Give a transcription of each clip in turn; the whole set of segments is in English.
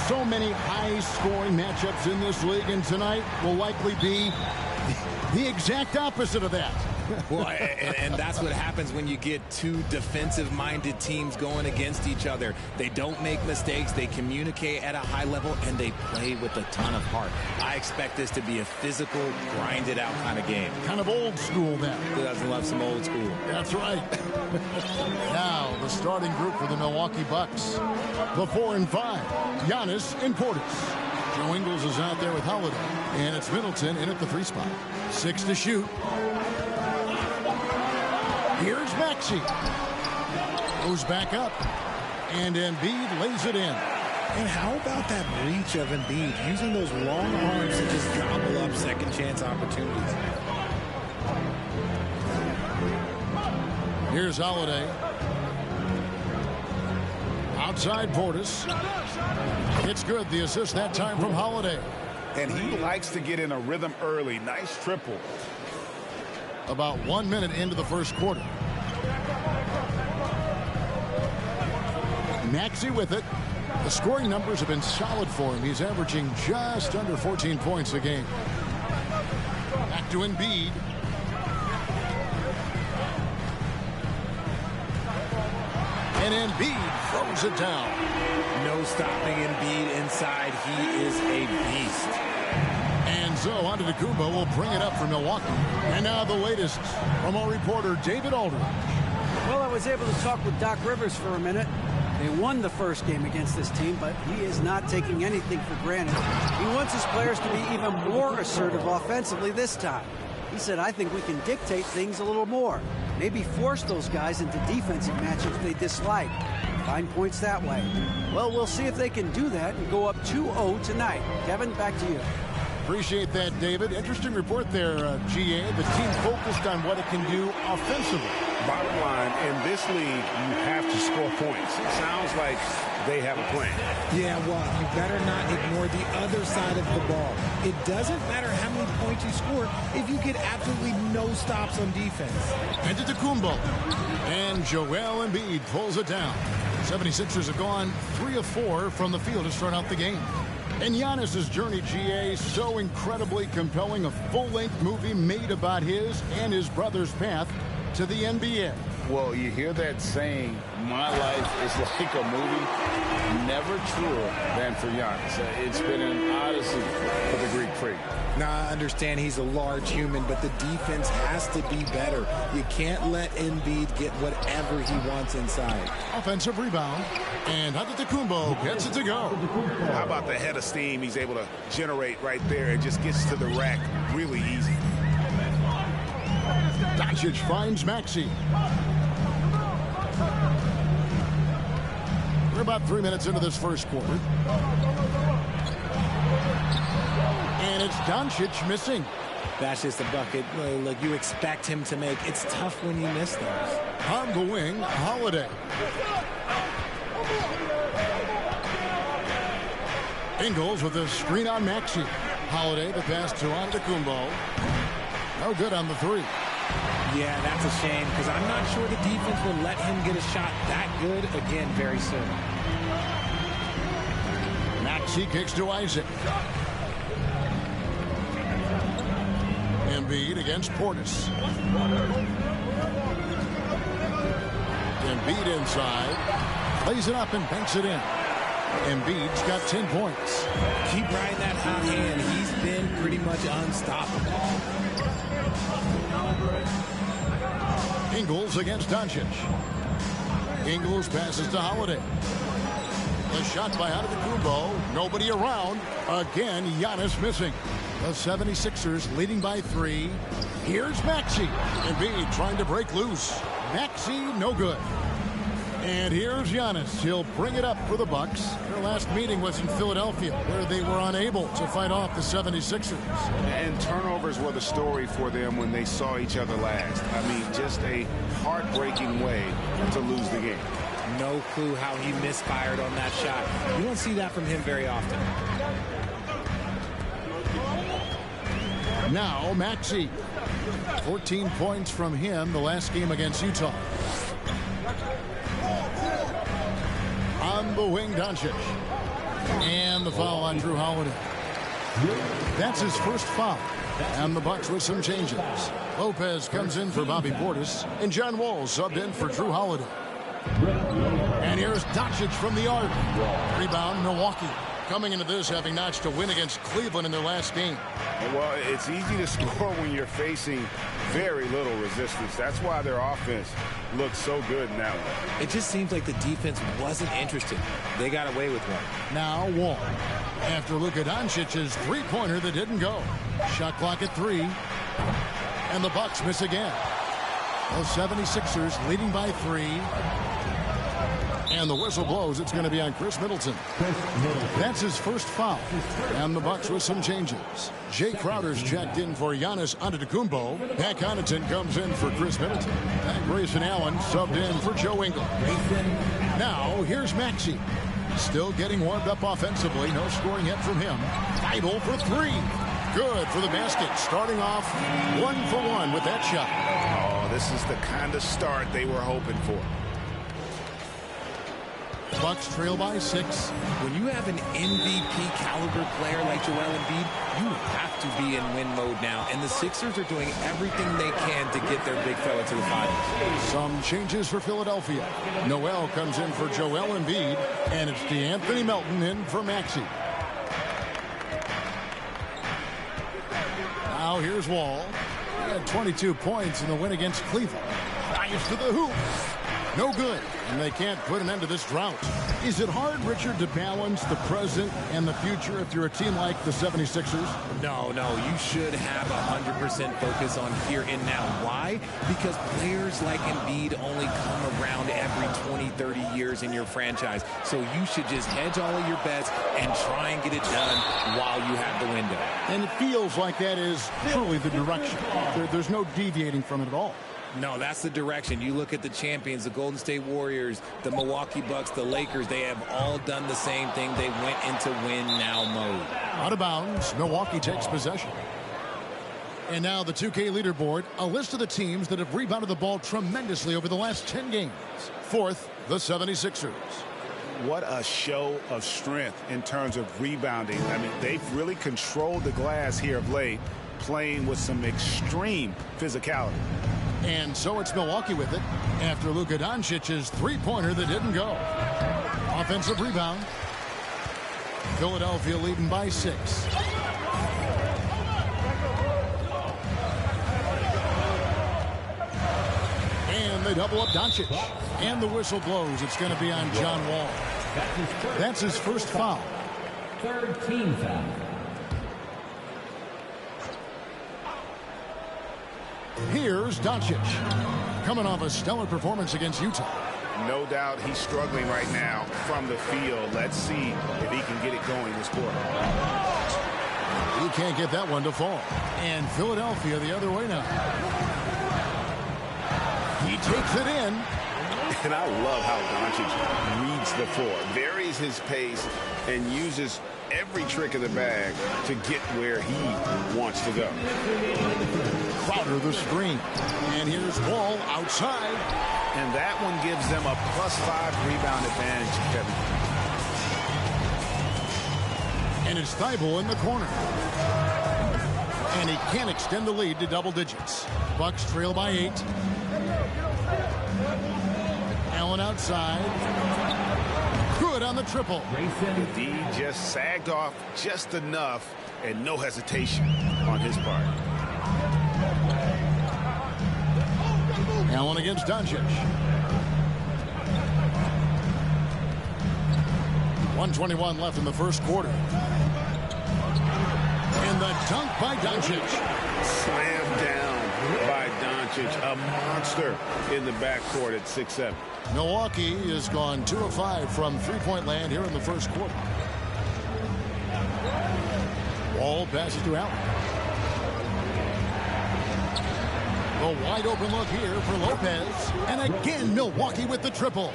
So many high-scoring matchups in this league, and tonight will likely be the exact opposite of that. Well, and that's what happens when you get two defensive-minded teams going against each other. They don't make mistakes, they communicate at a high level, and they play with a ton of heart. I expect this to be a physical, grinded-out kind of game. Kind of old school, then. Who doesn't love some old school? That's right. Now, the starting group for the Milwaukee Bucks. The 4 and 5, Giannis and Portis. Joe Ingles is out there with Holiday, and it's Middleton in at the 3 spot. 6 to shoot. Here's Maxey. Goes back up. And Embiid lays it in. And how about that reach of Embiid, using those long arms to just gobble up second chance opportunities? Here's Holiday. Outside Portis. It's good. The assist that time from Holiday. And he likes to get in a rhythm early. Nice triple. About 1 minute into the first quarter. Maxey with it. The scoring numbers have been solid for him. He's averaging just under 14 points a game. Back to Embiid. And Embiid throws it down. No stopping Embiid inside. He is a beast. And so Antetokounmpo will bring it up for Milwaukee. And now the latest from our reporter David Aldridge. Well, I was able to talk with Doc Rivers for a minute. They won the first game against this team, but he is not taking anything for granted. He wants his players to be even more assertive offensively this time. He said, I think we can dictate things a little more. Maybe force those guys into defensive matchups they dislike. Find points that way. Well, we'll see if they can do that and go up 2-0 tonight. Kevin, back to you. Appreciate that, David. Interesting report there, GA. The team focused on what it can do offensively. Bottom line, in this league, you have to score points. It sounds like they have a plan. Yeah, well, you better not ignore the other side of the ball. It doesn't matter how many points you score if you get absolutely no stops on defense. Antetokounmpo. And Joel Embiid pulls it down. 76ers have gone 3 of 4 from the field to start out the game. And Giannis' journey, GA, so incredibly compelling. A full-length movie made about his and his brother's path to the NBA. Well, you hear that saying, my life is like a movie. Never truer than for Giannis. It's been an odyssey for the Greek freak. Now, I understand he's a large human, but the defense has to be better. You can't let Embiid get whatever he wants inside. Offensive rebound, and Antetokounmpo gets it to go. How about the head of steam he's able to generate right there? It just gets to the rack really easy. Doncic finds Maxey. We're about 3 minutes into this first quarter. And it's Doncic missing. That's just a bucket like you expect him to make. It's tough when you miss those. On the wing, Holiday. Ingles with a screen on Maxey. Holiday, the pass to Antetokounmpo. No good on the 3. Yeah, that's a shame because I'm not sure the defense will let him get a shot that good again very soon. Maxey kicks to Isaac. Embiid against Portis. Embiid inside. Plays it up and banks it in. Embiid's got 10 points. Keep riding that hot hand. He's been pretty much unstoppable. Ingles against Doncic. Ingles passes to Holiday. The shot by Antetokounmpo. Nobody around. Again, Giannis missing. The 76ers leading by 3. Here's Maxey. Embiid trying to break loose. Maxey, no good. And here's Giannis. He'll bring it up for the Bucks. Their last meeting was in Philadelphia, where they were unable to fight off the 76ers. And turnovers were the story for them when they saw each other last. I mean, just a heartbreaking way to lose the game. No clue how he misfired on that shot. You don't see that from him very often. Now, Maxey. 14 points from him the last game against Utah. On the wing, Doncic. And And the foul on Drew Holiday. That's his first foul. And the Bucks with some changes. Lopez comes in for Bobby Portis. And John Wall subbed in for Drew Holiday. And here's Doncic from the arc. Rebound, Milwaukee. Coming into this having notched a win against Cleveland in their last game. Well, it's easy to score when you're facing very little resistance. That's why their offense looks so good in that one. It just seems like the defense wasn't interested. They got away with one. Now Wall. After Luka Doncic's three-pointer that didn't go. Shot clock at 3. And the Bucks miss again. The 76ers leading by 3. And the whistle blows. It's going to be on Chris Middleton. That's his first foul. And the Bucks with some changes. Jay Crowder's checked in for Giannis Antetokounmpo. Pat Connaughton comes in for Chris Middleton. And Grayson Allen subbed in for Joe Ingles. Now here's Maxey. Still getting warmed up offensively. No scoring yet from him. Idle for 3. Good for the basket. Starting off 1 for 1 with that shot. Oh, this is the kind of start they were hoping for. Bucks trail by 6. When you have an MVP caliber player like Joel Embiid, you have to be in win mode now. And the Sixers are doing everything they can to get their big fella to the finals. Some changes for Philadelphia. Noel comes in for Joel Embiid, and it's DeAnthony Melton in for Maxey. Now here's Wall. He had 22 points in the win against Cleveland. Drives to the hoop. No good, and they can't put an end to this drought. Is it hard, Richard, to balance the present and the future if you're a team like the 76ers? No, you should have 100% focus on here and now. Why? Because players like Embiid only come around every 20, 30 years in your franchise. So you should just hedge all of your bets and try and get it done while you have the window. And it feels like that is truly the direction. There's no deviating from it at all. No, that's the direction. You look at the champions, the Golden State Warriors, the Milwaukee Bucks, the Lakers. They have all done the same thing. They went into win-now mode. Out of bounds, Milwaukee takes possession. And now the 2K leaderboard, a list of the teams that have rebounded the ball tremendously over the last 10 games. Fourth, the 76ers. What a show of strength in terms of rebounding. I mean, they've really controlled the glass here of late, playing with some extreme physicality. And so it's Milwaukee with it after Luka Doncic's three-pointer that didn't go. Offensive rebound. Philadelphia leading by 6. And they double up Doncic. And the whistle blows. It's going to be on John Wall. That's his first foul. Third team foul. Here's Doncic, coming off a stellar performance against Utah. No doubt he's struggling right now from the field. Let's see if he can get it going this quarter. He can't get that one to fall. And Philadelphia the other way now. He takes it in. And I love how Doncic reads the floor, varies his pace, and uses every trick in the bag to get where he wants to go. Crowder the screen. And here's Wall outside. And that one gives them a +5 rebound advantage, Kevin. And it's Thibault in the corner. And he can't extend the lead to double digits. Bucks trail by 8. Allen outside. Good on the triple. D just sagged off just enough and no hesitation on his part. Allen against Doncic. 1:21 left in the first quarter. And the dunk by Doncic. Slammed down by Doncic. A monster in the backcourt at 6'7". Milwaukee has gone 2 of 5 from three-point land here in the first quarter. Wall passes to Allen. A wide open look here for Lopez. And again, Milwaukee with the triple.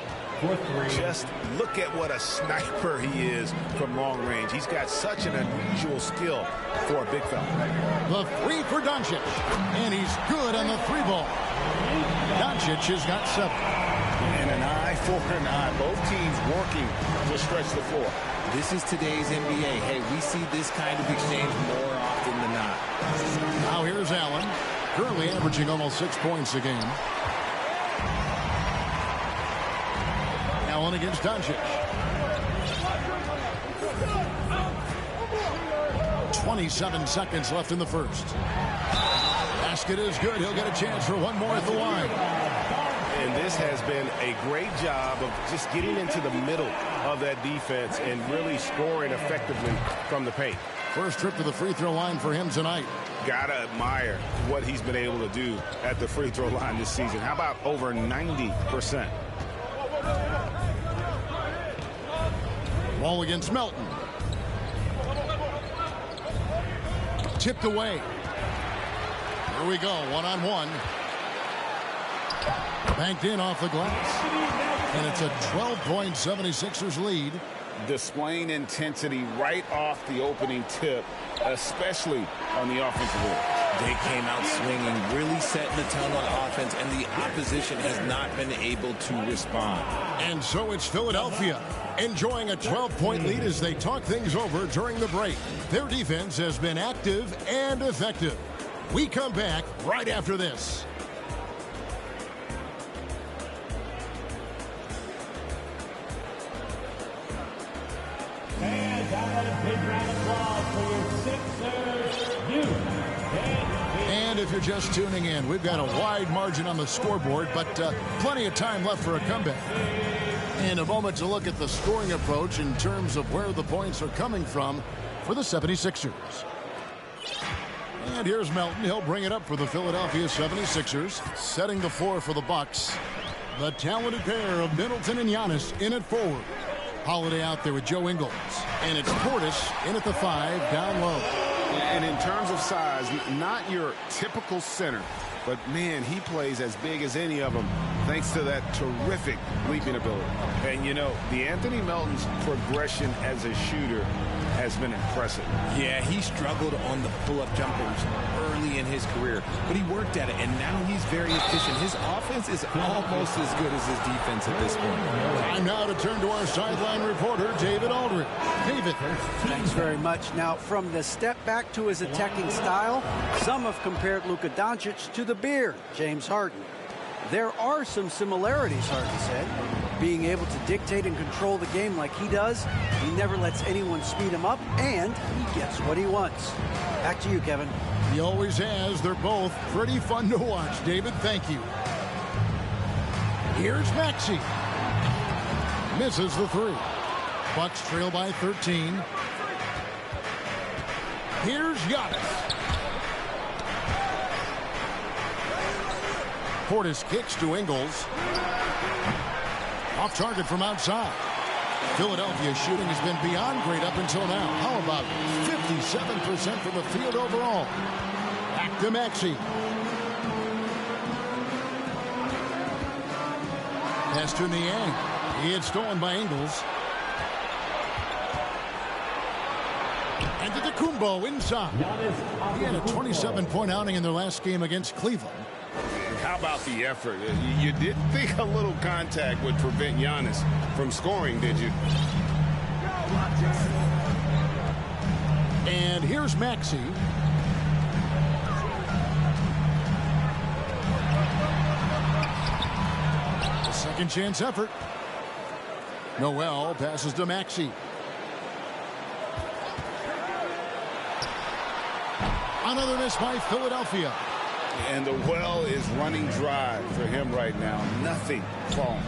Just look at what a sniper he is from long range. He's got such an unusual skill for a big fella. The 3 for Doncic. And he's good on the 3-ball. Doncic has got 7. And an eye for an eye. Both teams working to stretch the floor. This is today's NBA. Hey, we see this kind of exchange more often than not. Now here's Allen, currently averaging almost 6 points a game. Allen against Doncic. 27 seconds left in the first. Basket is good. He'll get a chance for one more at the line. And this has been a great job of just getting into the middle of that defense and really scoring effectively from the paint. First trip to the free throw line for him tonight. Gotta admire what he's been able to do at the free throw line this season. How about over 90%? Ball against Melton. Tipped away. Here we go, one-on-one. Banked in off the glass. And it's a 12-point 76ers lead. Displaying intensity right off the opening tip, especially on the offensive end. They came out swinging, really setting the tone on offense, and the opposition has not been able to respond. And so it's Philadelphia enjoying a 12-point lead as they talk things over during the break. Their defense has been active and effective. We come back right after this. And if you're just tuning in, we've got a wide margin on the scoreboard, but plenty of time left for a comeback. And a moment to look at the scoring approach in terms of where the points are coming from for the 76ers. And here's Melton. He'll bring it up for the Philadelphia 76ers, setting the floor for the Bucks. The talented pair of Middleton and Giannis in at forward. Holiday out there with Joe Ingles. And it's Portis in at the 5, down low. And in terms of size, not your typical center, but man, he plays as big as any of them thanks to that terrific leaping ability. And you know, the Anthony Melton's progression as a shooter has been impressive. Yeah, he struggled on the pull-up jumpers early in his career, but he worked at it, and now he's very efficient. His offense is almost as good as his defense at this point. Time now to turn to our sideline reporter, David Aldridge. David. Thanks very much. Now, from the step back to his attacking style, some have compared Luka Doncic to the Beard, James Harden. There are some similarities, Harden said. Being able to dictate and control the game like he does, he never lets anyone speed him up, and he gets what he wants. Back to you, Kevin. He always has. They're both pretty fun to watch. David, thank you. Here's Maxey. Misses the 3. Bucks trail by 13. Here's Giannis. Portis kicks to Ingles. Off target from outside. Philadelphia's shooting has been beyond great up until now. How about 57% from the field overall? Back to Maxey. Pass to Niang. He had stolen by Ingles. And to Kumbo inside. He had a 27-point outing in their last game against Cleveland. How about the effort? You didn't think a little contact would prevent Giannis from scoring, did you? And here's Maxey. A second chance effort. Noel passes to Maxey. Another miss by Philadelphia. And the well is running dry for him right now. Nothing falling.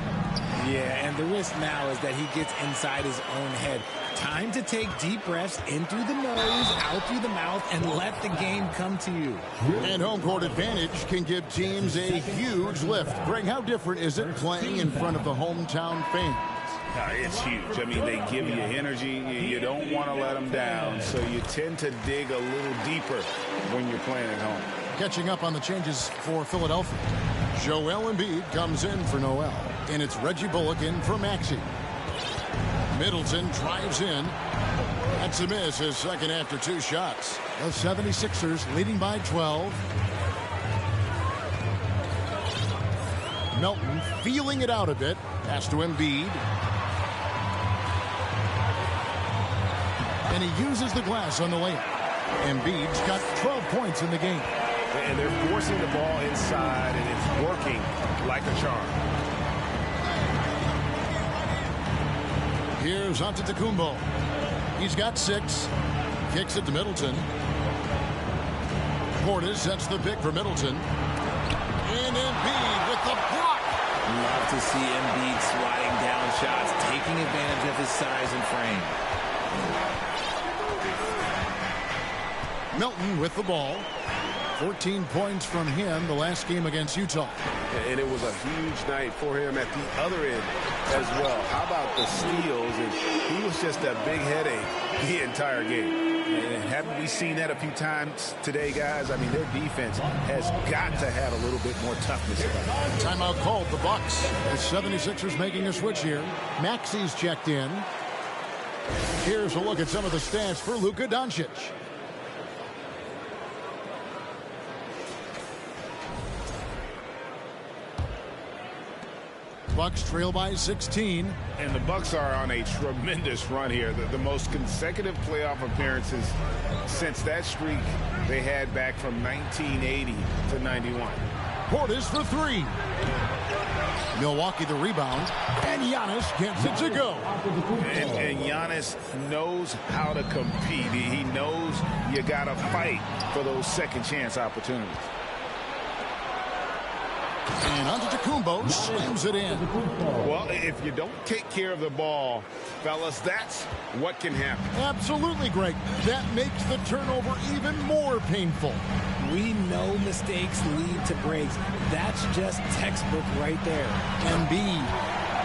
Yeah, and the risk now is that he gets inside his own head. Time to take deep breaths in through the nose, out through the mouth, and let the game come to you. And home court advantage can give teams a huge lift. Greg, how different is it playing in front of the hometown fans? It's huge. I mean, they give you energy. You don't want to let them down, so you tend to dig a little deeper when you're playing at home. Catching up on the changes for Philadelphia. Joel Embiid comes in for Noel. And it's Reggie Bullock in for Maxey. Middleton drives in. That's a miss, his second after 2 shots. The 76ers leading by 12. Melton feeling it out a bit. Pass to Embiid. And he uses the glass on the layup. Embiid's got 12 points in the game. And they're forcing the ball inside, and it's working like a charm. Here's Antetokounmpo. He's got 6. Kicks it to Middleton. Portis sets the pick for Middleton. And Embiid with the block. Love to see Embiid swatting down shots, taking advantage of his size and frame. Milton with the ball. 14 points from him the last game against Utah. And it was a huge night for him at the other end as well. How about the steals? And he was just a big headache the entire game. And haven't we seen that a few times today, guys? I mean, their defense has got to have a little bit more toughness about it. Timeout called, the Bucks. The 76ers making a switch here. Maxi's checked in. Here's a look at some of the stats for Luka Doncic. Bucks trail by 16. And the Bucks are on a tremendous run here. The most consecutive playoff appearances since that streak they had back from 1980 to 91. Portis for 3. Milwaukee the rebound. And Giannis gets it to go. And Giannis knows how to compete. He knows you got to fight for those second chance opportunities. And Antetokounmpo slams it in. Well, if you don't take care of the ball, fellas, that's what can happen. Absolutely, Greg. That makes the turnover even more painful. We know mistakes lead to breaks. That's just textbook right there. Embiid.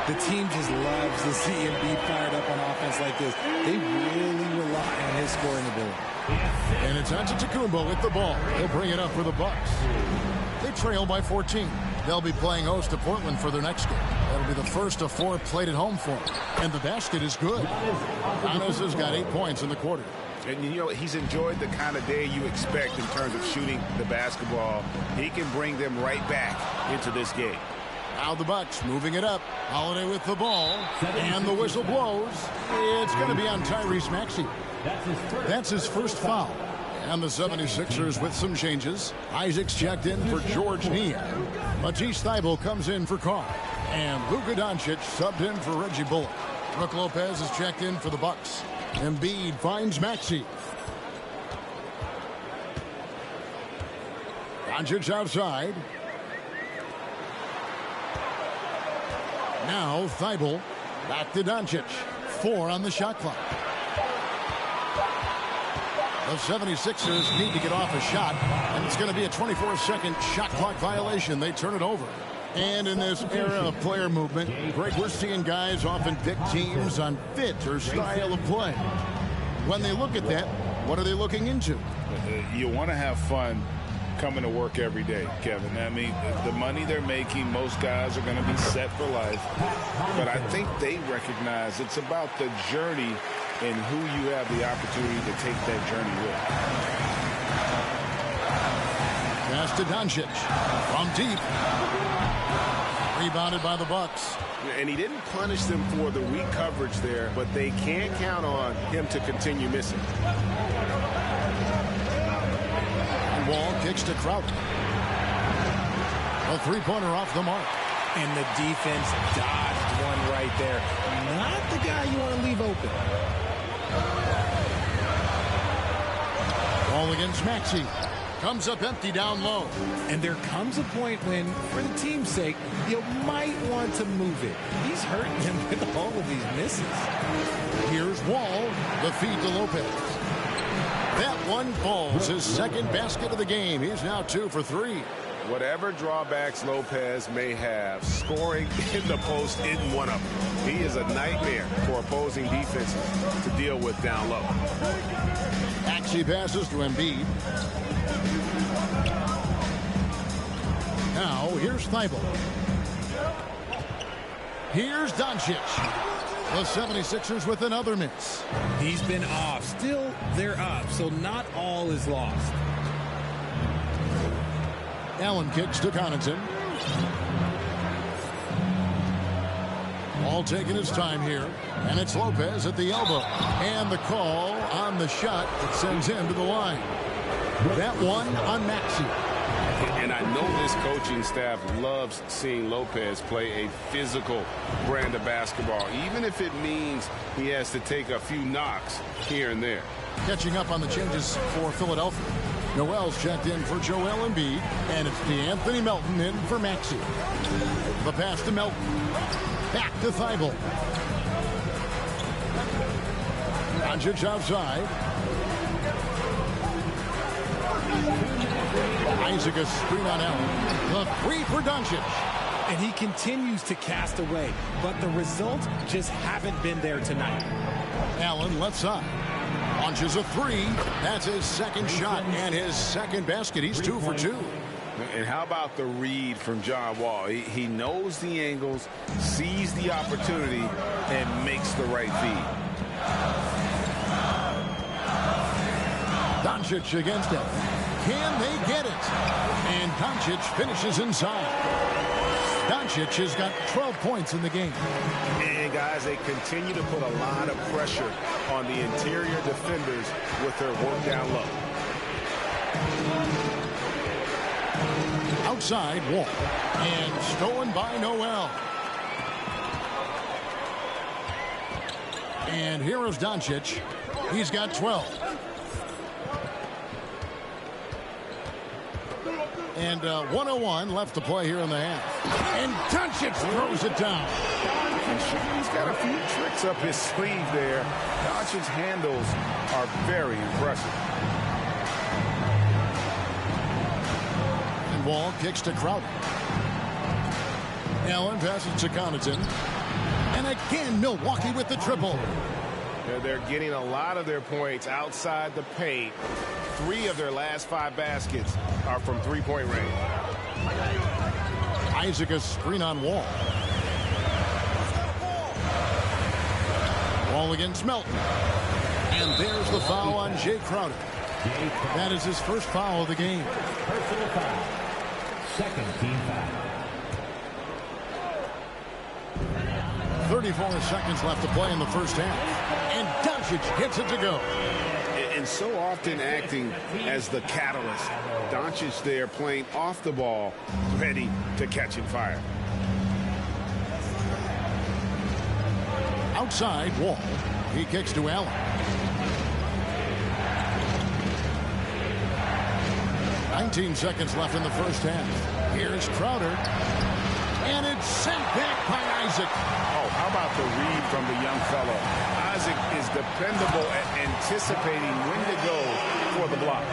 The team just loves to see Embiid fired up on offense like this. They really rely on his scoring ability. And it's Antetokounmpo with the ball. He'll bring it up for the Bucks. They trail by 14. They'll be playing host to Portland for their next game. That'll be the first of 4 played at home for them. And the basket is good. Giannis has got 8 points in the quarter. And, you know, he's enjoyed the kind of day you expect in terms of shooting the basketball. He can bring them right back into this game. Now the Bucks moving it up. Holiday with the ball. And the whistle blows. It's going to be on Tyrese Maxey. That's his first foul. And the 76ers with some changes. Isaac's checked in for George Niang. Matisse Thybulle comes in for Carr. And Luka Doncic subbed in for Reggie Bullock. Brook Lopez is checked in for the Bucks. Embiid finds Maxey. Doncic outside. Now Thybulle back to Doncic. 4 on the shot clock. The 76ers need to get off a shot, and it's going to be a 24-second shot clock violation. They turn it over. And in this era of player movement, Greg, we're seeing guys often pick teams on fit or style of play. When they look at that, what are they looking into? You want to have fun coming to work every day, Kevin. I mean, the money they're making, most guys are going to be set for life. But I think they recognize it's about the journey and who you have the opportunity to take that journey with. Pass to Doncic from deep. Rebounded by the Bucks. And he didn't punish them for the weak coverage there, but they can't count on him to continue missing. Wall kicks to Crowder. A three-pointer off the mark. And the defense dodged one right there. Not the guy you want to leave open. Ball against Maxey. Comes up empty down low. And there comes a point when, for the team's sake, you might want to move it. He's hurting them with all of these misses. Here's Wall. The feed to Lopez. That one falls, his second basket of the game. He's now 2 for 3. Whatever drawbacks Lopez may have, scoring in the post isn't one of them. He is a nightmare for opposing defenses to deal with down low. Maxey passes to Embiid. Now, here's Thybulle. Here's Doncic. The 76ers with another miss. He's been off. Still, they're up, so not all is lost. Allen kicks to Connaughton. All taking his time here. And it's Lopez at the elbow. And the call on the shot that sends him to the line. That one on Maxey. And I know this coaching staff loves seeing Lopez play a physical brand of basketball, even if it means he has to take a few knocks here and there. Catching up on the changes for Philadelphia. Noel's checked in for Joel Embiid, and it's Anthony Melton in for Maxey. The pass to Melton. Back to Thibault. Doncic outside. Isaac a screen on Allen. The three for Doncic. And he continues to cast away, but the results just haven't been there tonight. Allen left side. Launches a three. That's his second shot and his second basket. He's 2 for 2. And how about the read from John Wall? He knows the angles, sees the opportunity, and makes the right feed. Doncic against it. Can they get it? And Doncic finishes inside. Doncic has got 12 points in the game. And guys, they continue to put a lot of pressure on the interior defenders with their work down low. Outside, Wall. And stolen by Noel. And here is Doncic. He's got 12. And 1:01 left to play here in the half. And Doncic throws it down. He's got a few tricks up his sleeve there. Doncic's handles are very impressive. And Wall kicks to Crowder. Allen passes to Connaughton. And again, Milwaukee with the triple. They're getting a lot of their points outside the paint. 3 of their last 5 baskets are from three-point range. Isaac a screen on Wall. Wall against Melton. And there's the foul on Jay Crowder. That is his first foul of the game. Personal foul. Second team foul. 34 seconds left to play in the first half. And Doncic gets it to go. And so often acting as the catalyst. Doncic there playing off the ball, ready to catch and fire. Outside, Wall. He kicks to Allen. "19 seconds left in the first half. Here's Crowder. And it's sent back by Isaac. Oh, how about the read from the young fellow? Isaac is dependable at anticipating when to go for the block.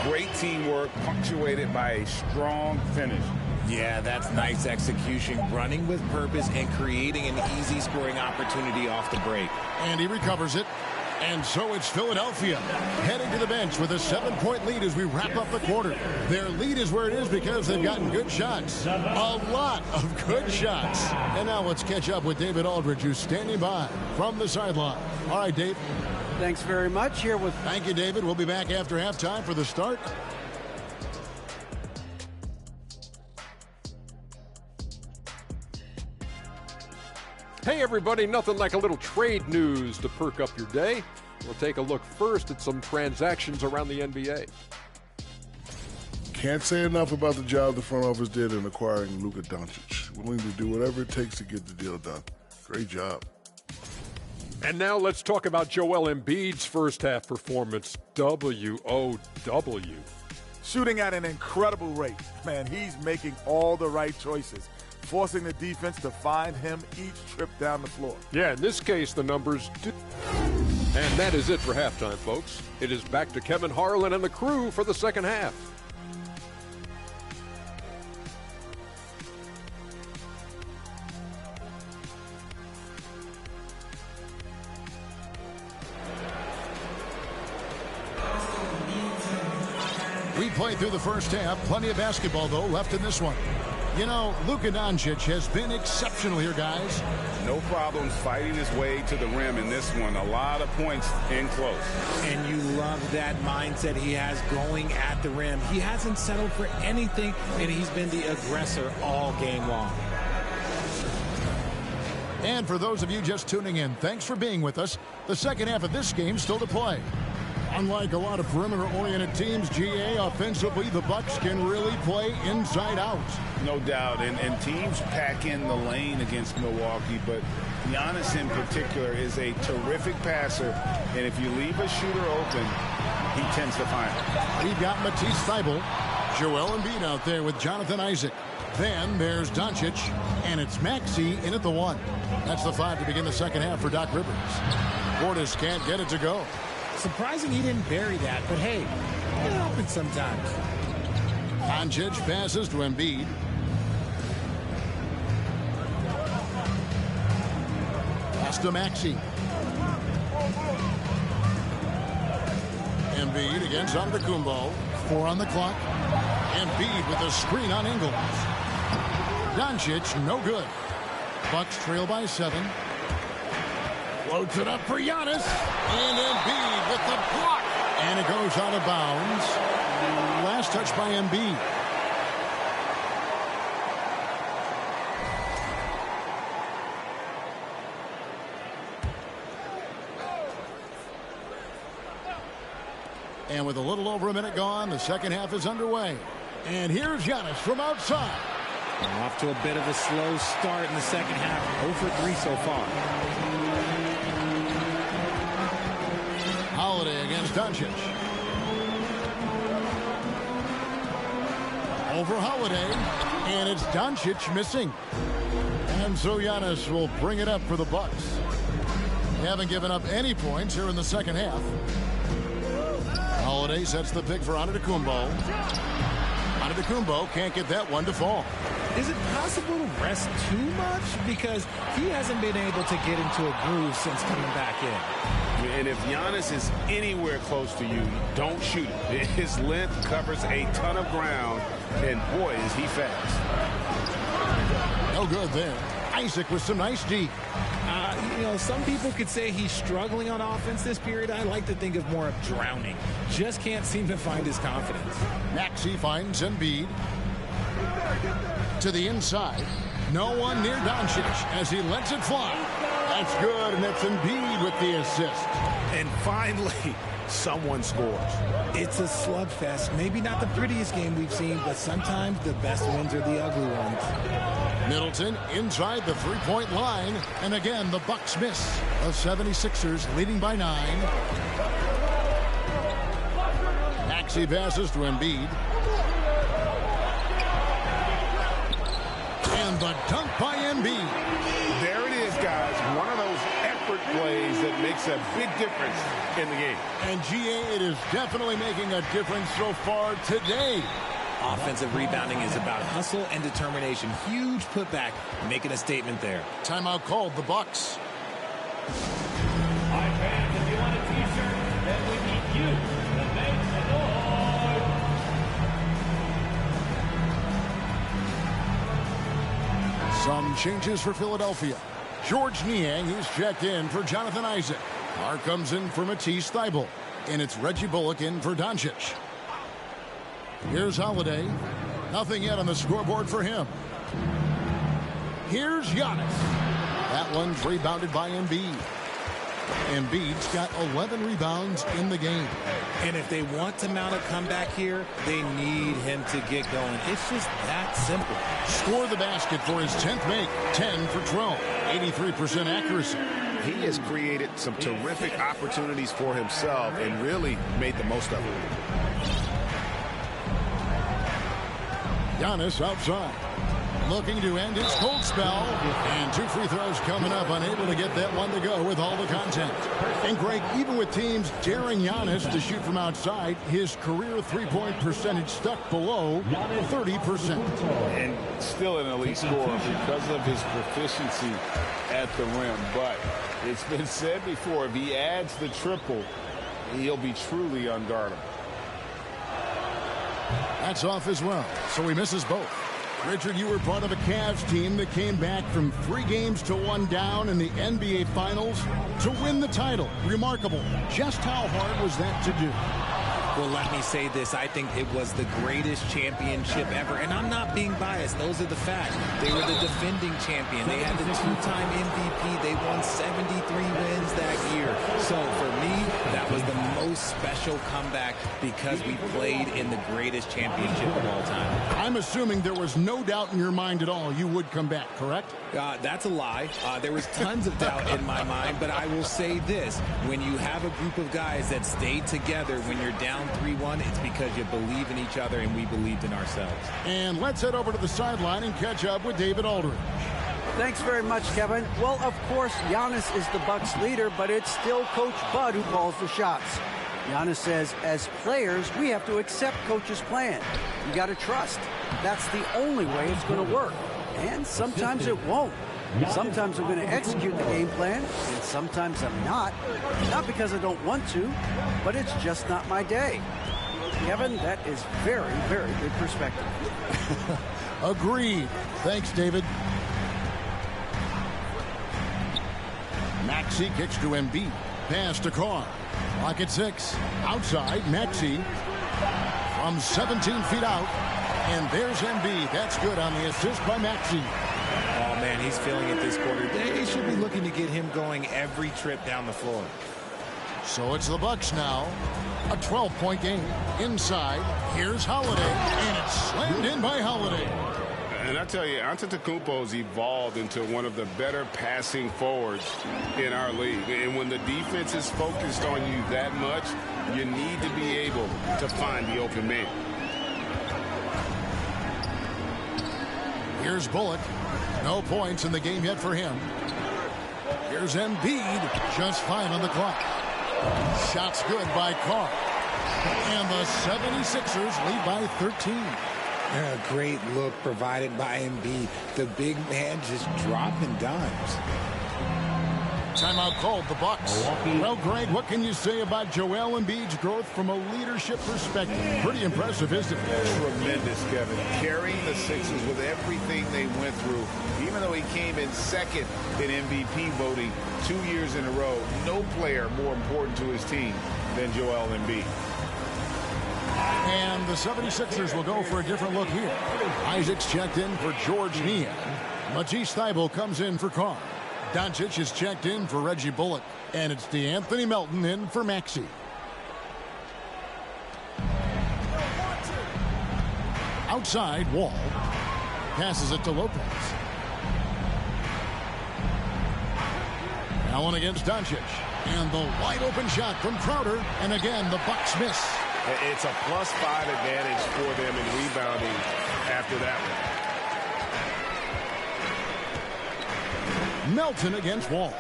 Great teamwork punctuated by a strong finish. Yeah, that's nice execution, running with purpose and creating an easy scoring opportunity off the break. And he recovers it. And so it's Philadelphia heading to the bench with a 7-point lead as we wrap up the quarter. Their lead is where it is because they've gotten good shots. A lot of good shots. And now let's catch up with David Aldridge, who's standing by from the sideline. All right, Dave. Thanks very much. Here with... Thank you, David. We'll be back after halftime for the start. Hey everybody, nothing like a little trade news to perk up your day. We'll take a look first at some transactions around the NBA. Can't say enough about the job the front office did in acquiring Luka Doncic. Willing to do whatever it takes to get the deal done. Great job. And now let's talk about Joel Embiid's first half performance. W-O-W. Shooting at an incredible rate. Man, he's making all the right choices, forcing the defense to find him each trip down the floor. Yeah, in this case, the numbers do. And that is it for halftime, folks. It is back to Kevin Harlan and the crew for the second half. We played through the first half. Plenty of basketball, though, left in this one. You know, Luka Doncic has been exceptional here, guys. No problems fighting his way to the rim in this one. A lot of points in close. And you love that mindset he has going at the rim. He hasn't settled for anything, and he's been the aggressor all game long. And for those of you just tuning in, thanks for being with us. The second half of this game still to play. Unlike a lot of perimeter-oriented teams, GA, offensively, the Bucks can really play inside out. No doubt, and teams pack in the lane against Milwaukee, but Giannis in particular is a terrific passer, and if you leave a shooter open, he tends to find it. We've got Matisse Thybulle, Joel Embiid out there with Jonathan Isaac. Then there's Doncic, and it's Maxey in at the 1. That's the 5 to begin the second half for Doc Rivers. Portis can't get it to go. Surprising he didn't bury that, but hey, it happens sometimes. Doncic passes to Embiid. Pass to Maxey. Embiid against Antetokounmpo. 4 on the clock. Embiid with a screen on Ingles. Doncic, no good. Bucks trail by 7. Floats it up for Giannis. And Embiid with the block. And it goes out of bounds. Last touch by Embiid. And with a little over a minute gone, the second half is underway. And here's Giannis from outside. Off to a bit of a slow start in the second half. 0 for 3 so far. Holiday against Doncic. Over Holiday. And it's Doncic missing. And so Giannis will bring it up for the Bucks. They haven't given up any points here in the second half. Holiday sets the pick for Antetokounmpo. Antetokounmpo can't get that one to fall. Is it possible to rest too much? Because he hasn't been able to get into a groove since coming back in. And if Giannis is anywhere close to you, don't shoot it. His length covers a ton of ground, and boy, is he fast. No good there. Isaac with some nice D. You know, some people could say he's struggling on offense this period. I like to think of more of drowning. Just can't seem to find his confidence. Maxey finds Embiid. To the inside. No one near Doncic as he lets it fly. That's good, and it's Embiid with the assist. And finally, someone scores. It's a slugfest. Maybe not the prettiest game we've seen, but sometimes the best wins are the ugly ones. Middleton inside the three-point line. And again, the Bucks miss. The 76ers leading by 9. Maxey passes to Embiid. And the dunk by Embiid. There it is, guys. One of those effort plays that makes a big difference in the game. And GA, it is definitely making a difference so far today. Offensive rebounding is about hustle and determination. Huge putback, making a statement there. Timeout called, the Bucks. All right, fans, if you want a t-shirt, then we need you to make the noise. Some changes for Philadelphia. George Niang, he's checked in for Jonathan Isaac. Mark comes in for Matisse Thybulle. And it's Reggie Bullock in for Doncic. Here's Holiday. Nothing yet on the scoreboard for him. Here's Giannis. That one's rebounded by Embiid. Embiid's got 11 rebounds in the game. And if they want to mount a comeback here, they need him to get going. It's just that simple. Score the basket for his 10th make. 10 for 12. 83% accuracy. He has created some terrific opportunities for himself and really made the most of it. Giannis outside. Looking to end his cold spell. And 2 free throws coming up. Unable to get that one to go with all the content. And Greg, even with teams daring Giannis to shoot from outside, his career three-point percentage stuck below 30%. And still an elite scorer because of his proficiency at the rim. But it's been said before, if he adds the triple, he'll be truly unguardable. That's off as well, so he misses both. Richard, you were part of a Cavs team that came back from 3 games to 1 down in the NBA Finals to win the title. Remarkable. Just how hard was that to do? Well, let me say this. I think it was the greatest championship ever. And I'm not being biased. Those are the facts. They were the defending champion. They had the two-time MVP. They won 73 wins that year. So for me, that was the most special comeback because we played in the greatest championship of all time. I'm assuming there was no doubt in your mind at all you would come back, correct? That's a lie. There was tons of doubt in my mind, but I will say this. When you have a group of guys that stay together when you're down 3-1, it's because you believe in each other and we believed in ourselves. And let's head over to the sideline and catch up with David Aldridge. Thanks very much, Kevin. Well, of course, Giannis is the Bucks leader, but it's still Coach Bud who calls the shots. Giannis says, as players, we have to accept Coach's plan. You got to trust. That's the only way it's going to work. And sometimes it won't. Sometimes I'm going to execute the game plan, and sometimes I'm not. Not because I don't want to, but it's just not my day. Kevin, that is very, very good perspective. Agreed. Thanks, David. Maxey kicks to Embiid. Pass to Carr. Clock at 6. Outside, Maxey from 17 feet out. And there's Embiid. That's good on the assist by Maxey. Oh, man, he's feeling it this quarter. They should be looking to get him going every trip down the floor. So it's the Bucks now. A 12-point game. Inside, here's Holiday. And it's slammed in by Holiday. And I tell you, Antetokounmpo's evolved into one of the better passing forwards in our league. And when the defense is focused on you that much, you need to be able to find the open man. Here's Bullock. No points in the game yet for him. Here's Embiid. Just 5 on the clock. Shots good by Carr. And the 76ers lead by 13. A great look provided by Embiid. The big man just dropping dimes. Timeout called, the Bucks. Well, Greg, what can you say about Joel Embiid's growth from a leadership perspective? Pretty impressive, isn't it? Tremendous, Kevin. Carrying the Sixers with everything they went through. Even though he came in second in MVP voting 2 years in a row, no player more important to his team than Joel Embiid. And the 76ers will go for a different look here. Isaac's checked in for George Niang. Matisse Thybulle comes in for Carr. Doncic is checked in for Reggie Bullock. And it's DeAnthony Melton in for Maxey. Outside, Wall. Passes it to Lopez. Allen against Doncic. And the wide open shot from Crowder. And again, the Bucks miss. It's a +5 advantage for them in rebounding after that one. Melton against Wall.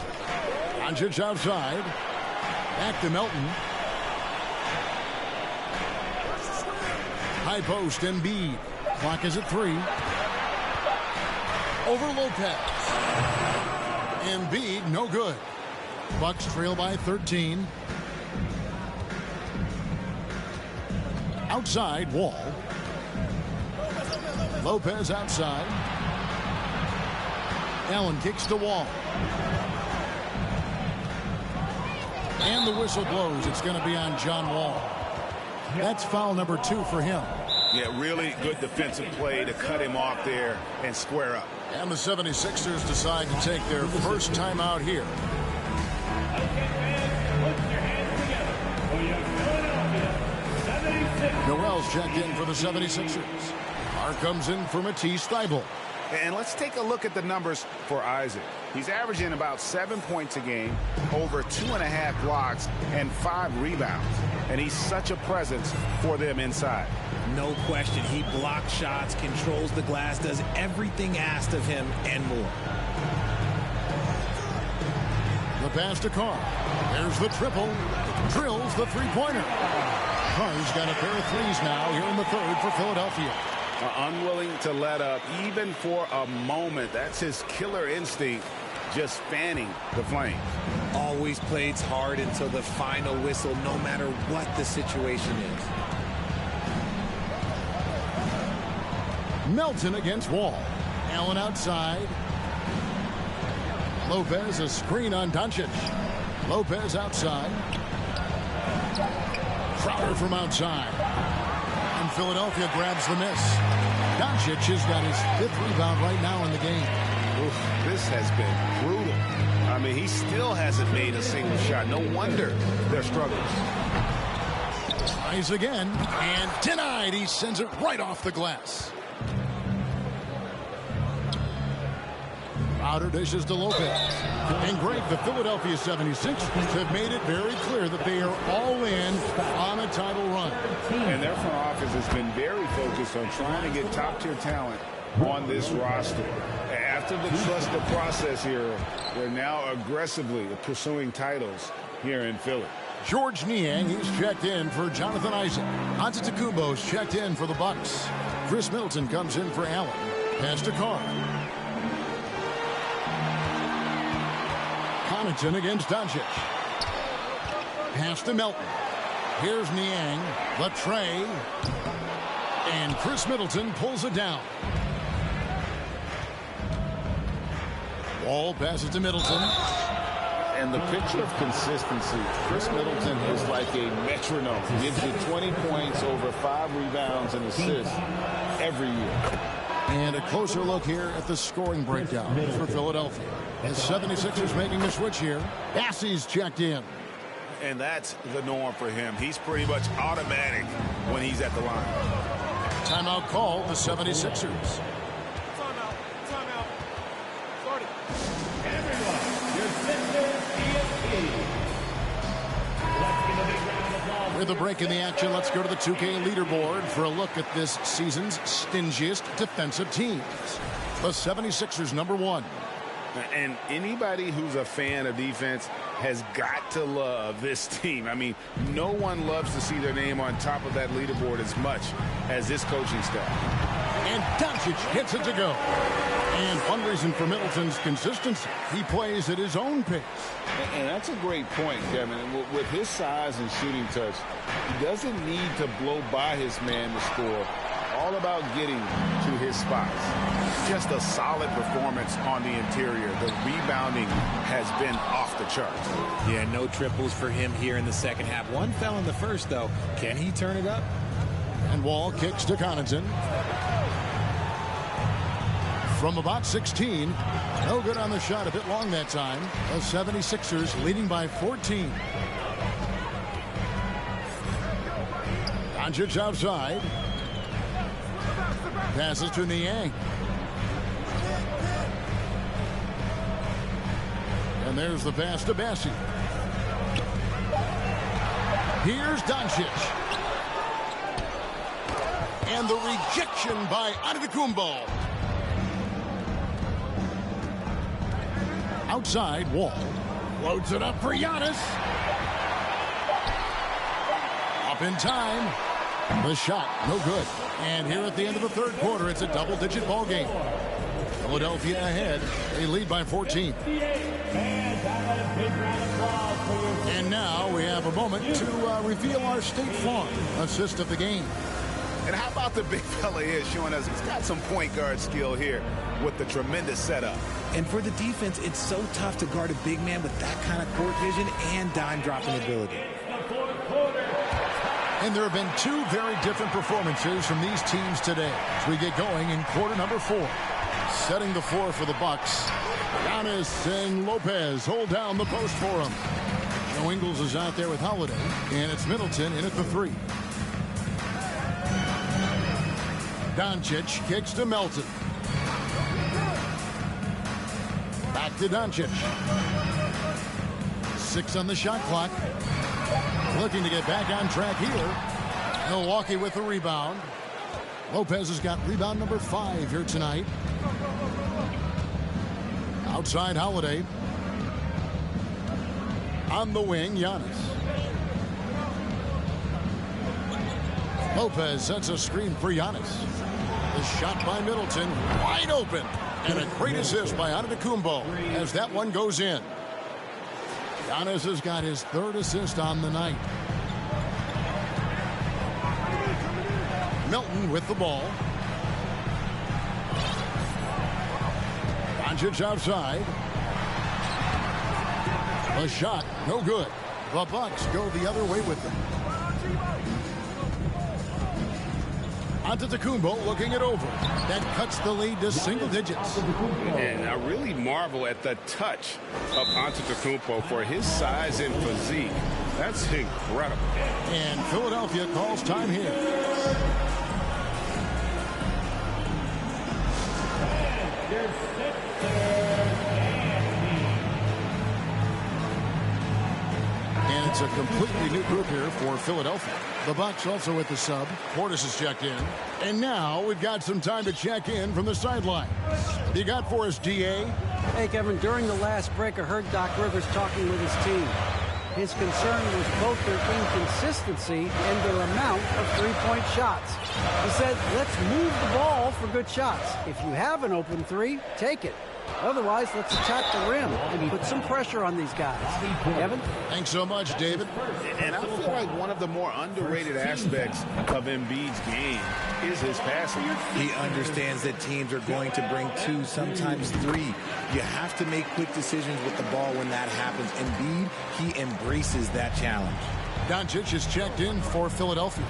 Doncic outside. Back to Melton. High post, Embiid. Clock is at 3. Over Lopez. Embiid, no good. Bucks trail by 13. Outside, Wall. Lopez outside. Allen kicks to Wall. And the whistle blows. It's going to be on John Wall. That's foul number 2 for him. Yeah, really good defensive play to cut him off there and square up. And the 76ers decide to take their first time out here. Noel's checked in for the 76ers. Carr comes in for Matisse Thybulle. And let's take a look at the numbers for Isaac. He's averaging about 7 points a game, over 2.5 blocks, and 5 rebounds. And he's such a presence for them inside. No question. He blocks shots, controls the glass, does everything asked of him and more. The pass to Carr. There's the triple. Drills the three-pointer. Carr's got a pair of threes now here in the third for Philadelphia. Unwilling to let up even for a moment. That's his killer instinct, just fanning the flames. Always plays hard until the final whistle, no matter what the situation is. Melton against Wall. Allen outside. Lopez, a screen on Doncic. Lopez outside. Crowder from outside. And Philadelphia grabs the miss. Doncic has got his 5th rebound right now in the game. Oof, this has been brutal. I mean, he still hasn't made a single shot. No wonder they're struggling. Tries again, and denied. He sends it right off the glass. Crowder dishes to Lopez. And Greg, the Philadelphia 76ers have made it very clear that they are all in on a title run. And their front office has been very focused on trying to get top-tier talent on this roster. After the trust the process here, they're now aggressively pursuing titles here in Philly. George Niang, he's checked in for Jonathan Isaac. Antetokounmpo's checked in for the Bucks. Chris Middleton comes in for Allen. Pass to Carr. Connaughton against Doncic. Pass to Melton. Here's Niang. The tray. And Chris Middleton pulls it down. Wall passes to Middleton. And the picture of consistency, Chris Middleton is like a metronome. He gives you 20 points, over 5 rebounds and assists every year. And a closer look here at the scoring breakdown for Philadelphia. The 76ers making a switch here. Bassey's checked in. And that's the norm for him. He's pretty much automatic when he's at the line. Timeout call, the 76ers. With a break in the action, let's go to the 2K leaderboard for a look at this season's stingiest defensive teams. The 76ers, number 1. And anybody who's a fan of defense has got to love this team. I mean, no one loves to see their name on top of that leaderboard as much as this coaching staff. And Doncic hits it to go. And one reason for Middleton's consistency, he plays at his own pace. And that's a great point, Kevin. With his size and shooting touch, he doesn't need to blow by his man to score. All about getting to his spots. Just a solid performance on the interior. The rebounding has been off the charts. Yeah, no triples for him here in the second half. One fell in the first, though. Can he turn it up? And Wall kicks to Connaughton. From about 16. No good on the shot. A bit long that time. The 76ers leading by 14. Doncic outside. Passes to Niang. And there's the pass to Bassey. Here's Doncic. And the rejection by Antetokounmpo. Outside, Wall. Loads it up for Giannis. Up in time. The shot, no good. And here at the end of the third quarter, it's a double-digit ball game. Philadelphia ahead. They lead by 14. And now we have a moment to reveal our State Farm assist of the game. And how about the big fella here showing us he's got some point guard skill here with the tremendous setup. And for the defense, it's so tough to guard a big man with that kind of court vision and dime dropping ability. And there have been 2 very different performances from these teams today as we get going in quarter number 4. Setting the floor for the Bucks. Giannis and Lopez hold down the post for him. Joe Ingles is out there with Holiday, and it's Middleton in at the 3. Doncic kicks to Melton. Back to Doncic. 6 on the shot clock. Looking to get back on track here. Milwaukee with the rebound. Lopez has got rebound number 5 here tonight. Outside Holiday. On the wing, Giannis. Lopez sets a screen for Giannis. The shot by Middleton, wide open. And a great assist by Antetokounmpo as that one goes in. Giannis has got his 3rd assist on the night. Melton with the ball. Doncic outside. The shot, no good. The Bucks go the other way with them. Antetokounmpo looking it over. That cuts the lead to single digits. And I really marvel at the touch of Antetokounmpo for his size and physique. That's incredible. And Philadelphia calls time here. And it's a completely new group here for Philadelphia. The Bucks also with the sub. Portis is checked in. And now we've got some time to check in from the sidelines. You got for us, DA? Hey, Kevin, during the last break, I heard Doc Rivers talking with his team. His concern was both their inconsistency and their amount of three-point shots. He said, let's move the ball for good shots. If you have an open three, take it. Otherwise, let's attack the rim and put some pressure on these guys. Kevin? Thanks so much, David. And I feel like one of the more underrated aspects of Embiid's game is his passing. He understands that teams are going to bring 2, sometimes 3. You have to make quick decisions with the ball when that happens. Embiid, he embraces that challenge. Doncic is checked in for Philadelphia.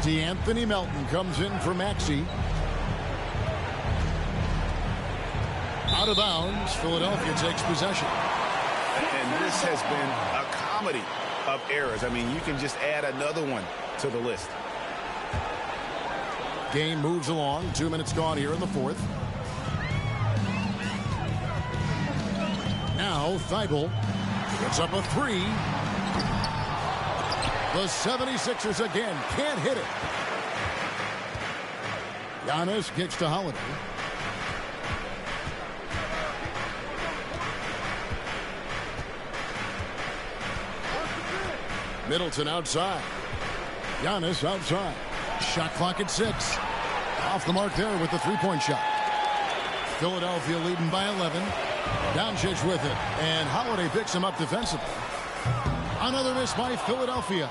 DeAnthony Melton comes in for Maxey. Out of bounds, Philadelphia takes possession. And this has been a comedy of errors. I mean, you can just add another one to the list. Game moves along. 2 minutes gone here in the fourth. Now Thibault gets up a three. The 76ers again can't hit it. Giannis kicks to Holiday. Middleton outside. Giannis outside. Shot clock at 6. Off the mark there with the three-point shot. Philadelphia leading by 11. Doncic with it. And Holiday picks him up defensively. Another miss by Philadelphia.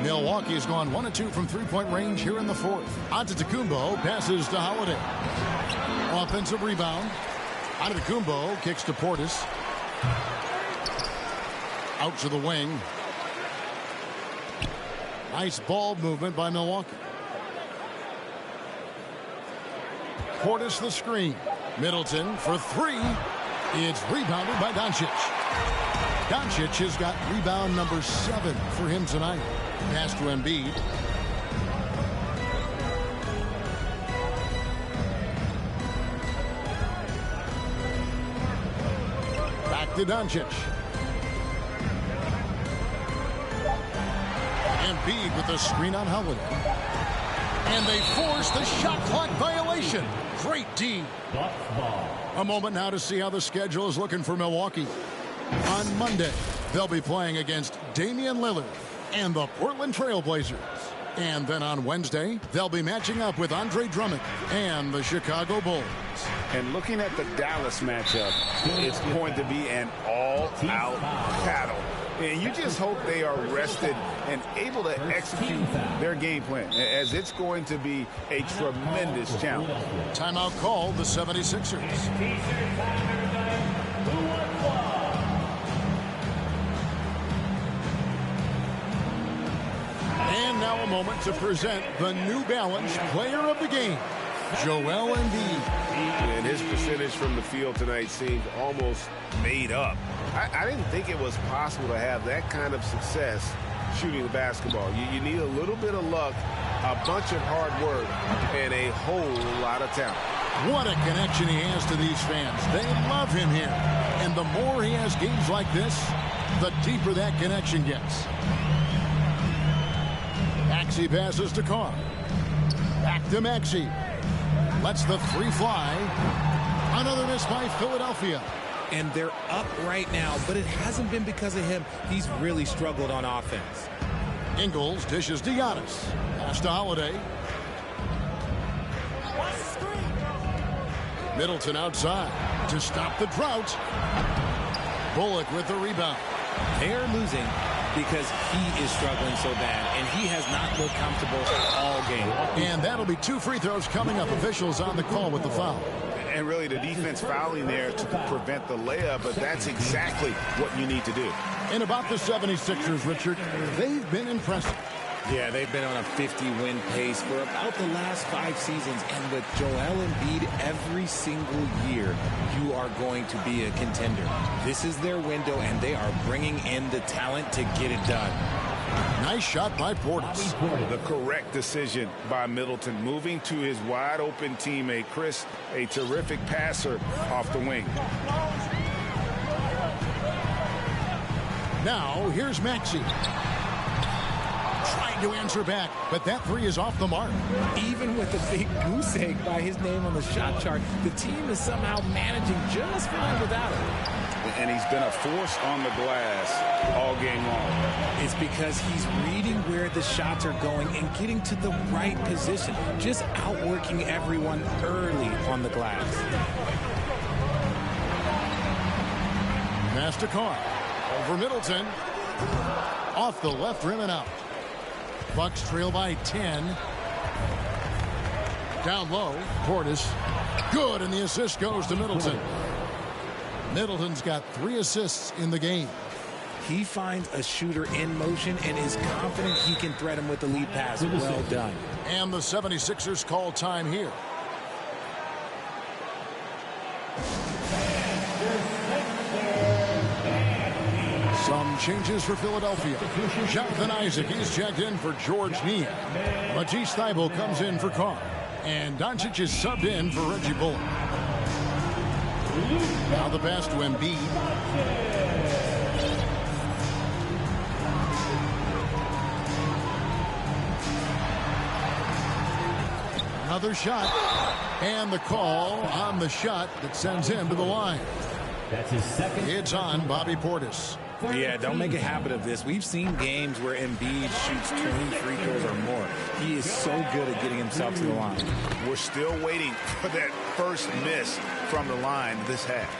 Milwaukee has gone 1 of 2 from three-point range here in the fourth. Antetokounmpo passes to Holiday. Offensive rebound. Antetokounmpo kicks to Portis. Out to the wing. Nice ball movement by Milwaukee. Portis the screen. Middleton for 3. It's rebounded by Doncic. Doncic has got rebound number 7 for him tonight. Pass to Embiid. Back to Doncic. Embiid with the screen on Holiday. And they force the shot clock violation. Great D. A moment now to see how the schedule is looking for Milwaukee. On Monday, they'll be playing against Damian Lillard and the Portland Trail Blazers. And then on Wednesday, they'll be matching up with Andre Drummond and the Chicago Bulls. And looking at the Dallas matchup, it's going to be an all-out battle. And you just hope they are rested and able to execute their game plan, as it's going to be a tremendous challenge. Timeout called the 76ers. And now a moment to present the New Balance Player of the Game, Joel Embiid. And his percentage from the field tonight seemed almost made up. I didn't think it was possible to have that kind of success shooting the basketball. You need a little bit of luck, a bunch of hard work, and a whole lot of talent. What a connection he has to these fans. They love him here. And the more he has games like this, the deeper that connection gets. Maxey passes to Carr. Back to Maxey. Lets the 3 fly. Another miss by Philadelphia. And they're up right now, but it hasn't been because of him. He's really struggled on offense. Ingles dishes to Giannis. Pass to Holiday. Middleton outside to stop the drought. Bullock with the rebound. They're losing because he is struggling so bad, and he has not looked comfortable all game. And that'll be 2 free throws coming up. Officials on the call with the foul. And really the defense fouling there to prevent the layup, but that's exactly what you need to do. And about the 76ers, Richard, they've been impressive. Yeah, they've been on a 50-win pace for about the last 5 seasons. And with Joel Embiid every single year, you are going to be a contender. This is their window, and they are bringing in the talent to get it done. Nice shot by Portis. The correct decision by Middleton, moving to his wide-open teammate, Chris, a terrific passer off the wing. Now, here's Maxey. Trying to answer back, but that three is off the mark. Even with a big goose egg by his name on the shot chart, the team is somehow managing just fine without him. And he's been a force on the glass all game long. It's because he's reading where the shots are going and getting to the right position, just outworking everyone early on the glass. Pass to Carr. Over Middleton. Off the left rim and out. Bucks trail by 10. Down low. Portis. Good, and the assist goes to Middleton. Middleton's got 3 assists in the game. He finds a shooter in motion and is confident he can threat him with the lead pass. Well done. And the 76ers call time here. Some changes for Philadelphia. Jonathan Isaac, he's checked in for George Niang. Matisse Thybulle comes in for Carr. And Doncic is subbed in for Reggie Bullock. Now the pass to Embiid. Another shot. And the call on the shot that sends him to the line. That's his second. It's on Bobby Portis. Yeah, don't make a habit of this. We've seen games where Embiid shoots 20 free throws or more. He is so good at getting himself to the line. We're still waiting for that first miss from the line this half.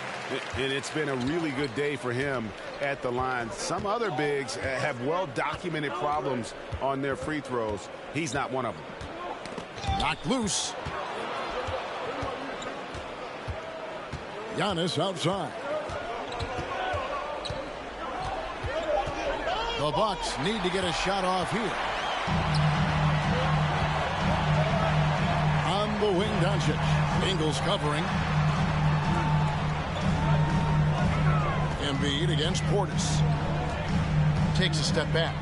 And it's been a really good day for him at the line. Some other bigs have well-documented problems on their free throws. He's not one of them. Knocked loose. Giannis outside. The Bucks need to get a shot off here. On the wing, Doncic. Ingles covering. Embiid against Portis. Takes a step back.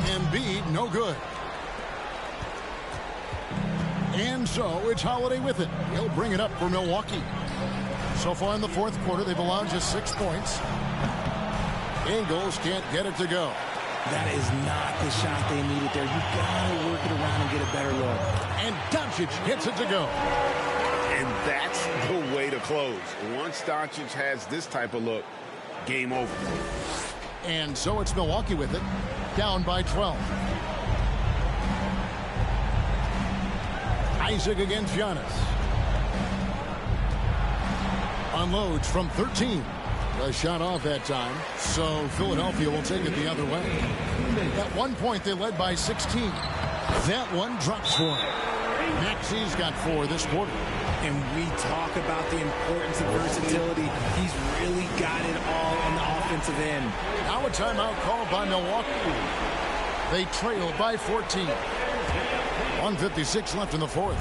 Embiid, no good. And so it's Holiday with it. He'll bring it up for Milwaukee. So far in the fourth quarter, they've allowed just 6 points. Ingles can't get it to go. That is not the shot they needed there. You've got to work it around and get a better look. And Doncic gets it to go. And that's the way to close. Once Doncic has this type of look, game over. And so it's Milwaukee with it. Down by 12. Isaac against Giannis. Unloads from 13. A shot off that time, so Philadelphia will take it the other way. At one point, they led by 16. That one drops for him. Maxey's got 4 this quarter. And we talk about the importance of versatility. He's really got it all on the offensive end. Now a timeout called by Milwaukee. They trail by 14. 1:56 left in the fourth.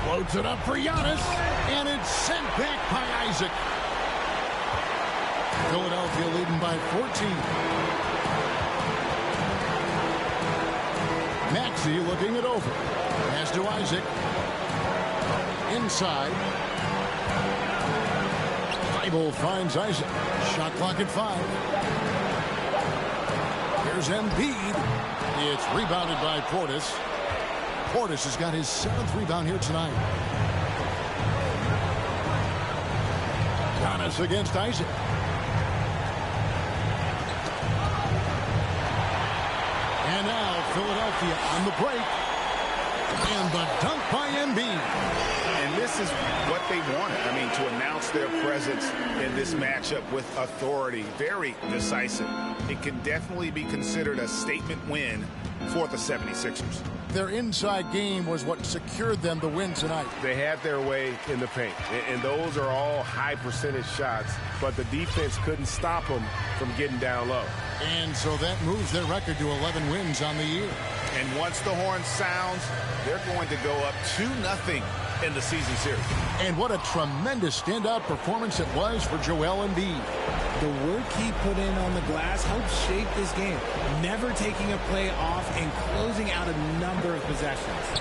Loads it up for Giannis, and it's sent back by Isaac. Philadelphia leading by 14. Maxey looking it over. Pass to Isaac. Inside. Thybulle finds Isaac. Shot clock at 5. Here's Embiid. It's rebounded by Portis. Portis has got his 7th rebound here tonight. Giannis against Isaac. And now Philadelphia on the break. And the dunk by Embiid. And this is what they wanted. I mean, to announce their presence in this matchup with authority. Very decisive. It can definitely be considered a statement win for the 76ers. Their inside game was what secured them the win tonight. They had their way in the paint, and those are all high percentage shots, but the defense couldn't stop them from getting down low. And so that moves their record to 11 wins on the year. And once the horn sounds, they're going to go up 2-0 in the season series. And what a tremendous standout performance it was for Joel Embiid. The work he put in on the glass helped shape this game, never taking a play off and closing out a number of possessions.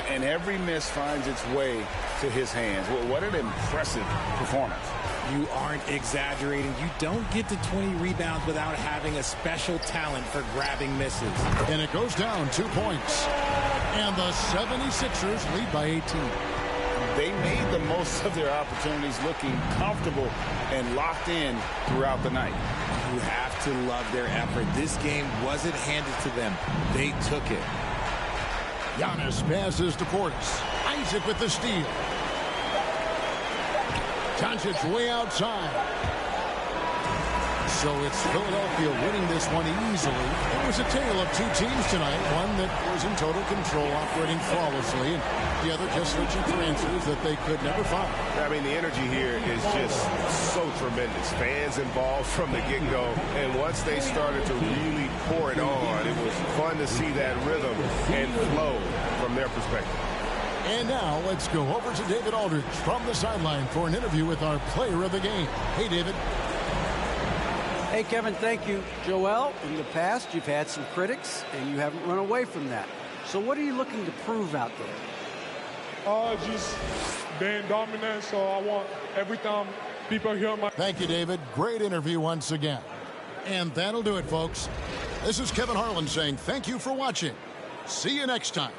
And every miss finds its way to his hands. Well, what an impressive performance. You aren't exaggerating. You don't get to 20 rebounds without having a special talent for grabbing misses. And it goes down 2 points. And the 76ers lead by 18. They made the most of their opportunities, looking comfortable and locked in throughout the night. You have to love their effort. This game wasn't handed to them. They took it. Giannis passes to Portis. Isaac with the steal. Doncic way outside. So it's Philadelphia winning this one easily. It was a tale of two teams tonight. One that was in total control, operating flawlessly, and the other just searching for answers that they could never find. I mean, the energy here is just so tremendous. Fans involved from the get-go, and once they started to really pour it on, it was fun to see that rhythm and flow from their perspective. And now let's go over to David Aldridge from the sideline for an interview with our player of the game. Hey, David. Hey, Kevin, thank you. Joel, in the past, you've had some critics, and you haven't run away from that. So what are you looking to prove out there? Just being dominant, so I want every time people hear my... Thank you, David. Great interview once again. And that'll do it, folks. This is Kevin Harlan saying thank you for watching. See you next time.